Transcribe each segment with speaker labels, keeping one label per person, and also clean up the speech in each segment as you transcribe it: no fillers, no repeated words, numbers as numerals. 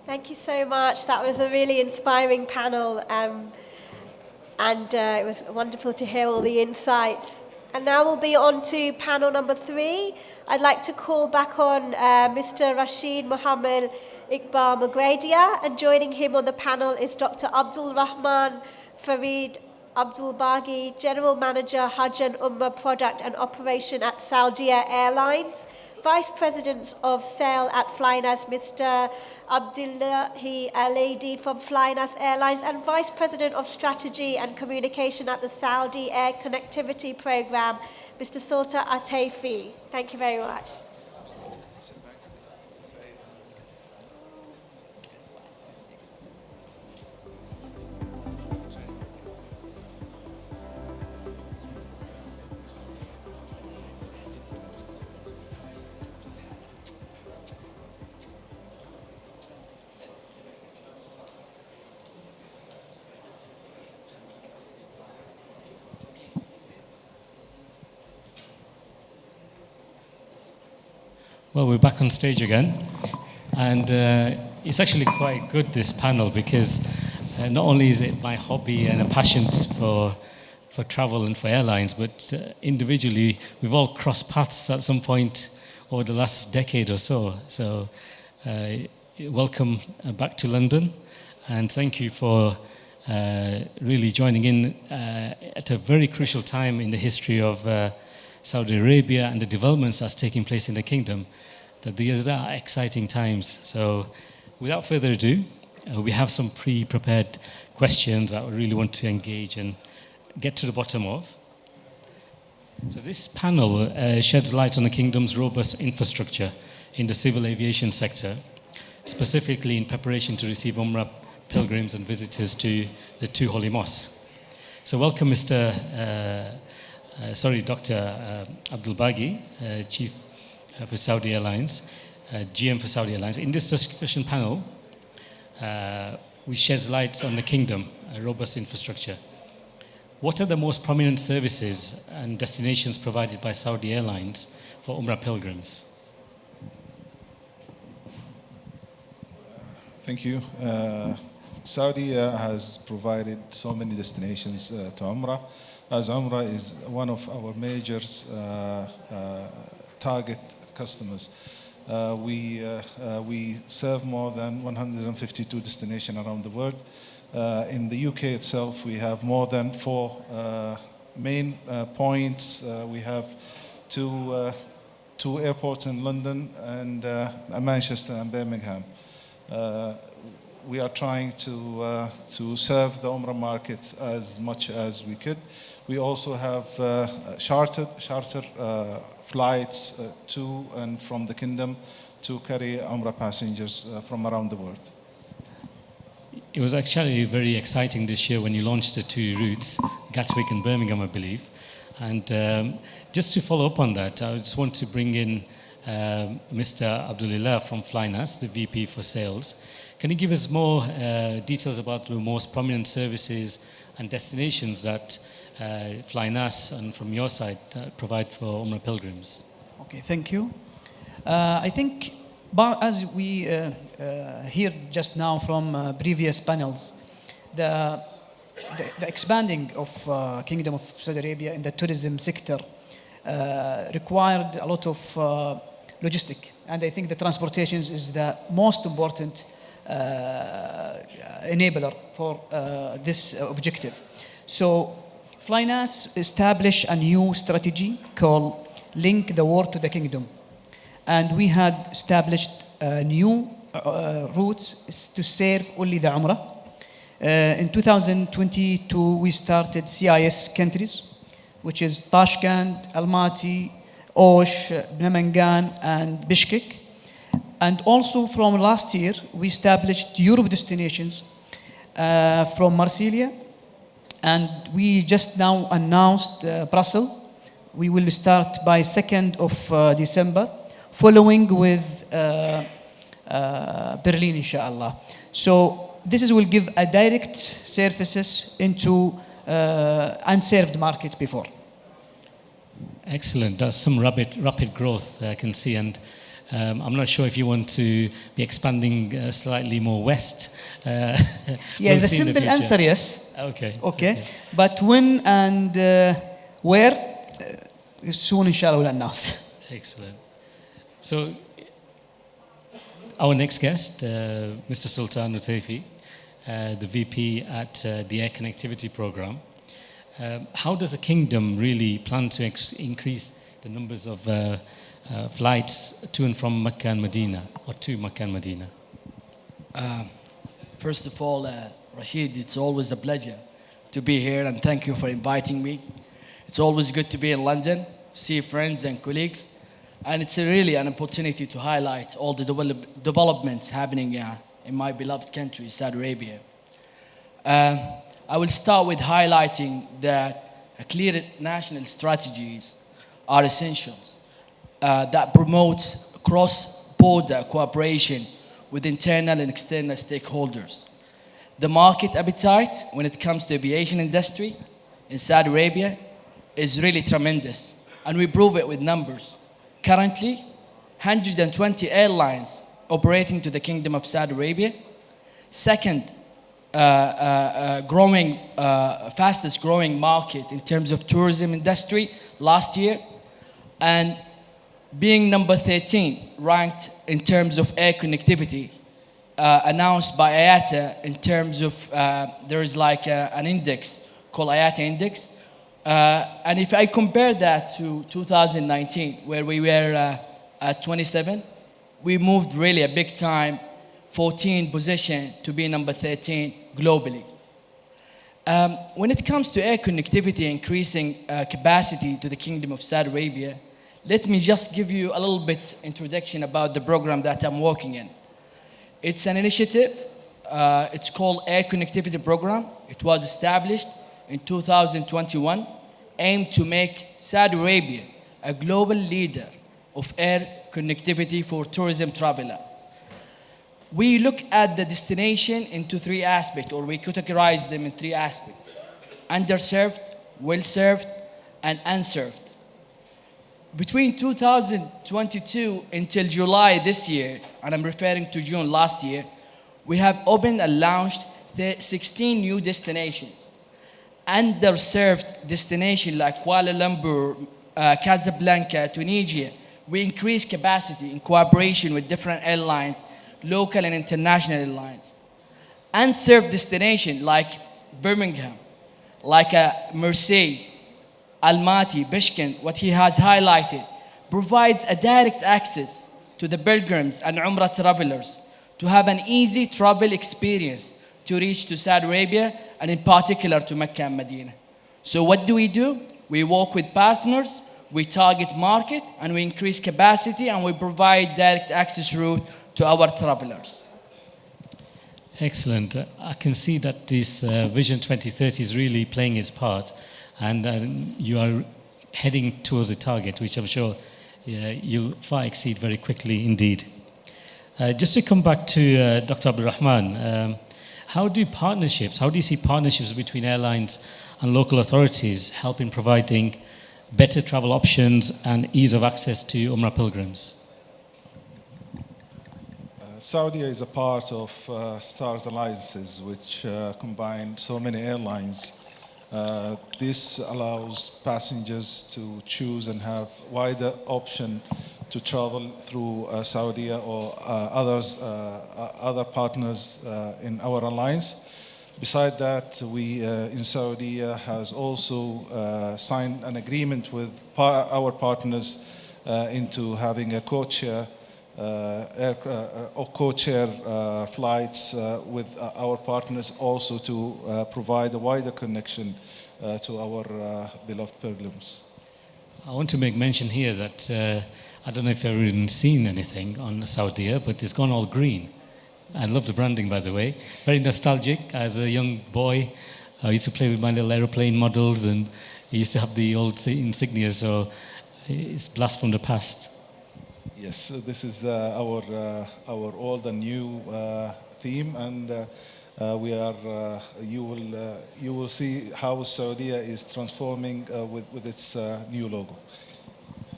Speaker 1: Thank you so much. That was a really inspiring panel, and it was wonderful to hear all the insights. And now we'll be on to panel number 3. I'd like to call back on Mr. Rashid Mohammed Iqbal Mugradia, and joining him on the panel is Dr. Abdulrahman Farid Abdulbagi, General Manager, Hajj and Umrah Product and Operation at Saudia Airlines, Vice President of Sale at Flynas, Mr. Abdulilah Aleidi from Flynas Airlines, and Vice President of Strategy and Communication at the Saudi Air Connectivity Program, Mr. Sultan Otaify. Thank you very much.
Speaker 2: Well, we're back on stage again, and it's actually quite good, this panel, because not only is it my hobby and a passion for travel and for airlines, but individually we've all crossed paths at some point over the last decade or so. So welcome back to London, and thank you for really joining in at a very crucial time in the history of Saudi Arabia and the developments that's taking place in the kingdom, that these are exciting times. So without further ado, we have some pre-prepared questions that we really want to engage and get to the bottom of. So this panel sheds light on the kingdom's robust infrastructure in the civil aviation sector, specifically in preparation to receive Umrah pilgrims and visitors to the two holy mosques. So welcome, Dr. Abdulbagi, Chief for Saudi Airlines, GM for Saudi Airlines. In this discussion panel, we shed light on the kingdom, a robust infrastructure. What are the most prominent services and destinations provided by Saudi Airlines for Umrah pilgrims?
Speaker 3: Thank you. Saudi has provided so many destinations to Umrah, as Umrah is one of our major target customers. We serve more than 152 destinations around the world. In the UK itself, we have more than 4 main points. We have two airports in London and Manchester and Birmingham. We are trying to serve the Umrah market as much as we could. We also have charter flights to and from the kingdom to carry Umrah passengers from around the world.
Speaker 2: It was actually very exciting this year when you launched the 2 routes, Gatwick and Birmingham, I believe. And just to follow up on that, I just want to bring in Mr. Abdulilah from Flynas, the VP for Sales. Can you give us more details about the most prominent services and destinations that Flynas and from your side provide for Umrah pilgrims?
Speaker 4: Okay, thank you. I think, as we heard just now from previous panels, the expanding of Kingdom of Saudi Arabia in the tourism sector required a lot of logistic, and I think the transportations is the most important enabler for this objective. So Flynas established a new strategy called Link the World to the Kingdom. And we had established new routes to serve only the Umrah. In 2022, we started CIS countries, which is Tashkent, Almaty, Osh, Namangan, and Bishkek. And also from last year, we established Europe destinations from Marseille. And we just now announced Brussels. We will start by 2nd of December, following with Berlin, inshallah. So this will give a direct services into unserved market before.
Speaker 2: Excellent. That's some rapid growth I can see. And I'm not sure if you want to be expanding slightly more west.
Speaker 4: Yeah,
Speaker 2: We'll
Speaker 4: the
Speaker 2: see in
Speaker 4: simple
Speaker 2: future.
Speaker 4: answer yes.
Speaker 2: Okay.
Speaker 4: Okay. But when and where, soon inshallah we'll announce.
Speaker 2: Excellent. So, our next guest, Mr. Sultan Otaify, the VP at the Air Connectivity Program. How does the kingdom really plan to increase the numbers of flights to and from Mecca and Medina, or to Mecca and Medina?
Speaker 5: First of all, Rashid, it's always a pleasure to be here, and thank you for inviting me. It's always good to be in London, see friends and colleagues, and it's really an opportunity to highlight all the developments happening in my beloved country, Saudi Arabia. I will start with highlighting that clear national strategies are essentials that promotes cross-border cooperation with internal and external stakeholders. The market appetite when it comes to aviation industry in Saudi Arabia is really tremendous, and we prove it with numbers. Currently, 120 airlines operating to the Kingdom of Saudi Arabia. Second, fastest growing market in terms of tourism industry last year, and being number 13 ranked in terms of air connectivity, announced by IATA in terms of, there is like an index called IATA Index. And if I compare that to 2019, where we were at 27, we moved really a big time, 14 position to be number 13 globally. When it comes to air connectivity increasing capacity to the Kingdom of Saudi Arabia, let me just give you a little bit introduction about the program that I'm working in. It's an initiative. It's called Air Connectivity Program. It was established in 2021, aimed to make Saudi Arabia a global leader of air connectivity for tourism traveler. We look at the destination into three aspects, or we categorize them in three aspects: underserved, well-served, and unserved. Between 2022 until July this year, and I'm referring to June last year, we have opened and launched 16 new destinations. Underserved destinations like Kuala Lumpur, Casablanca, Tunisia, we increase capacity in cooperation with different airlines, local and international airlines. Unserved destinations like Birmingham, like Marseille, Almaty, Bishkek, what he has highlighted, provides a direct access to the pilgrims and Umrah travelers to have an easy travel experience to reach to Saudi Arabia, and in particular to Mecca and Medina. So what do? We work with partners, we target market, and we increase capacity, and we provide direct access route to our travelers.
Speaker 2: Excellent. I can see that this Vision 2030 is really playing its part, and you are heading towards a target, which I'm sure you'll far exceed very quickly indeed. Just to come back to Dr. Abdulrahman, how do you see partnerships between airlines and local authorities help in providing better travel options and ease of access to Umrah pilgrims?
Speaker 3: Saudi is a part of Stars Alliances, which combine so many airlines. This allows passengers to choose and have wider option to travel through Saudi or other partners in our alliance. Besides that, we in Saudi has also signed an agreement with our partners into having a co-chair flights with our partners, also to provide a wider connection to our beloved pilgrims.
Speaker 2: I want to make mention here that I don't know if you've even seen anything on Saudia, but it's gone all green. I love the branding, by the way. Very nostalgic. As a young boy, I used to play with my little aeroplane models, and I used to have the old insignia, so it's blast from the past.
Speaker 3: Yes, this is our old and new theme, and you will see how Saudi is transforming with its new logo.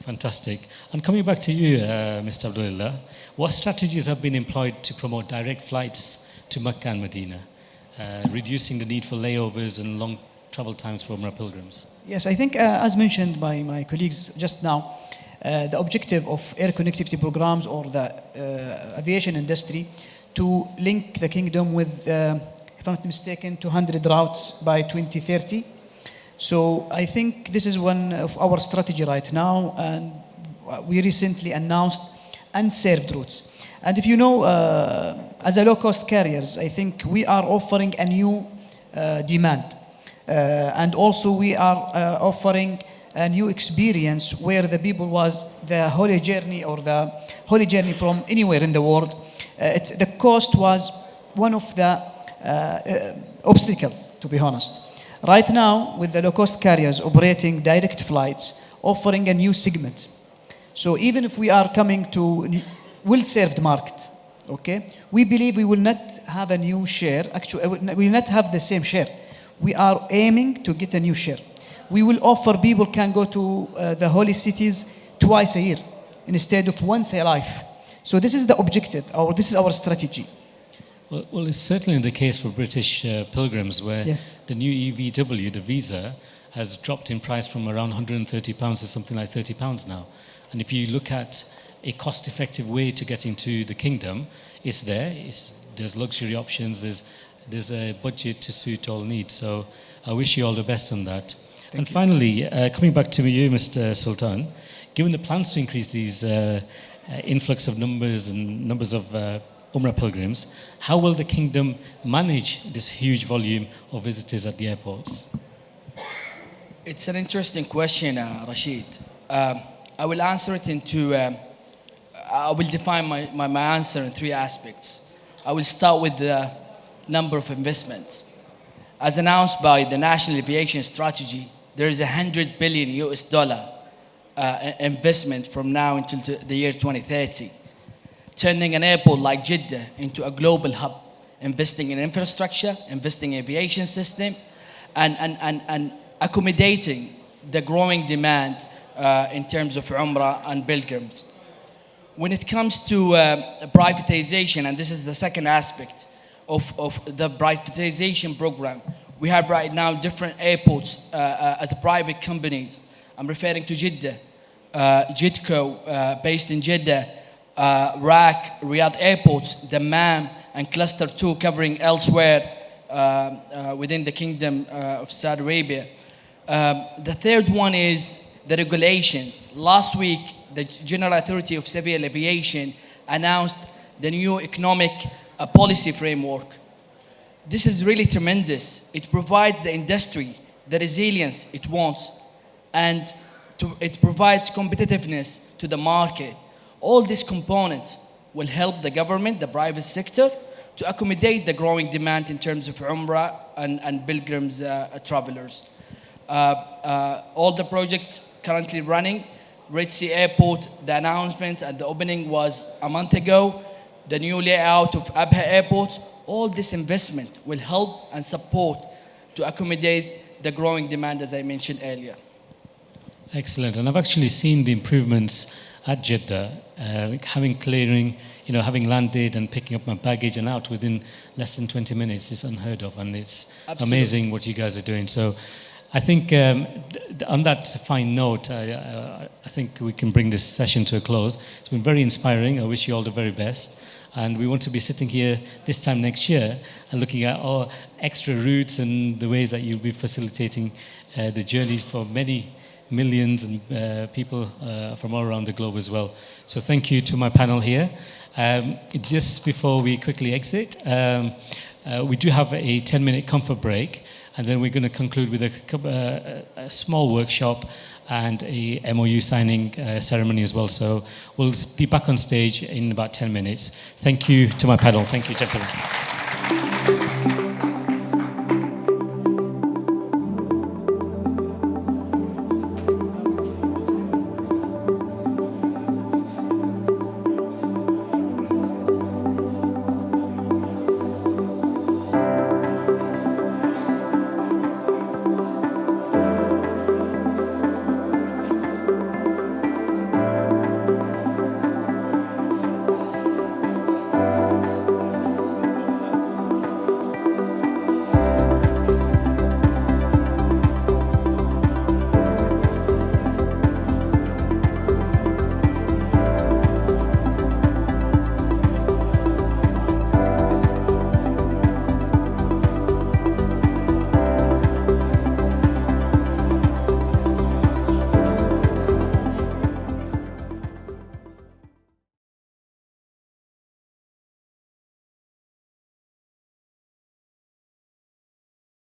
Speaker 2: Fantastic. And coming back to you, Mr. Abdulilah, what strategies have been employed to promote direct flights to Mecca and Medina, reducing the need for layovers and long travel times for Umrah pilgrims?
Speaker 4: Yes, I think as mentioned by my colleagues just now, the objective of air connectivity programs or the aviation industry to link the kingdom with, if I'm not mistaken, 200 routes by 2030. So I think this is one of our strategy right now, and we recently announced unserved routes. And if you know, as a low-cost carriers, I think we are offering a new demand. And also we are offering a new experience where the people was the holy journey or the holy journey from anywhere in the world. The cost was one of the obstacles, to be honest. Right now, with the low-cost carriers operating direct flights, offering a new segment. So even if we are coming to well-served market, okay, we believe we will not have a new share. Actually, we will not have the same share. We are aiming to get a new share. We will offer people can go to the holy cities twice a year instead of once a life. So this is the objective, or this is our strategy.
Speaker 2: Well, it's certainly the case for British pilgrims where
Speaker 4: Yes.
Speaker 2: the new EVW, the visa, has dropped in price from around £130 to something like £30 now. And if you look at a cost-effective way to get into the kingdom, it's there. There's luxury options. There's a budget to suit all needs. So I wish you all the best on that. And finally, coming back to you, Mr. Sultan, given the plans to increase these influx of numbers of Umrah pilgrims, how will the kingdom manage this huge volume of visitors at the airports?
Speaker 5: It's an interesting question, Rashid. I will answer it into, I will define my answer in three aspects. I will start with the number of investments. As announced by the National Aviation Strategy, there is $100 billion investment from now until the year 2030, turning an airport like Jeddah into a global hub, investing in infrastructure, investing in aviation system, and accommodating the growing demand in terms of Umrah and pilgrims. When it comes to privatization, and this is the second aspect of the privatization program, we have right now different airports as private companies. I'm referring to Jeddah, Jedco, based in Jeddah, RAK, Riyadh airports, Dammam, and Cluster 2 covering elsewhere within the Kingdom of Saudi Arabia. The third one is the regulations. Last week, the General Authority of Civil Aviation announced the new economic policy framework. This is really tremendous. It provides the industry the resilience it wants, and it provides competitiveness to the market. All these components will help the government, the private sector, to accommodate the growing demand in terms of Umrah and pilgrims, travelers. All the projects currently running, Red Sea Airport, the announcement at the opening was a month ago, the new layout of Abha Airport, all this investment will help and support to accommodate the growing demand, as I mentioned earlier.
Speaker 2: Excellent. And I've actually seen the improvements at Jeddah, having clearing, having landed and picking up my baggage and out within less than 20 minutes is unheard of, and it's
Speaker 5: Absolutely.
Speaker 2: Amazing what you guys are doing. So I think on that fine note, I think we can bring this session to a close. It's been very inspiring. I wish you all the very best. And we want to be sitting here this time next year and looking at our extra routes and the ways that you'll be facilitating the journey for many millions and people from all around the globe as well. So thank you to my panel here. Just before we quickly exit, we do have a 10-minute comfort break, and then we're going to conclude with a small workshop and a MOU signing ceremony as well. So we'll be back on stage in about 10 minutes. Thank you to my panel. Thank you, gentlemen.